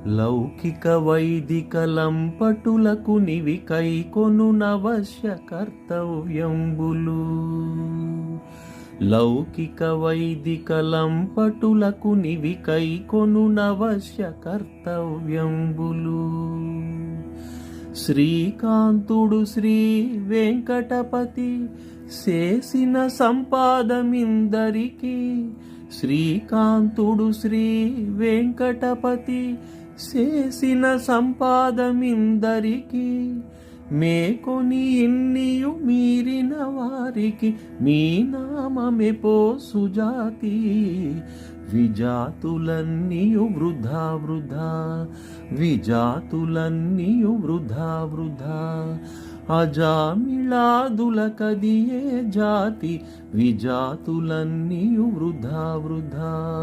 లౌకిక వైదిక లంపటులకు నివి కైకొను నవశ్య కర్తవ్యంబులు. లౌకిక వైదిక లంపటులకు నివి కైకొను నవశ్య కర్తవ్యంబులు. శ్రీకాంతుడు శ్రీ వెంకటపతి చేసిన సంపాదమిందరికి. శ్రీకాంతుడు శ్రీ వెంకటపతి చేసిన సంపాదమిందరికి. మేకొని ఇన్నియు మీరిన వారికి మీ నామమే పో సుజాతి. విజాతులన్నీయు వృధా వృధా, విజాతులన్నీయు వృధా వృధా. అజామిళాదుల కదియే జాతి, విజాతులన్నీయు వృధా వృధా.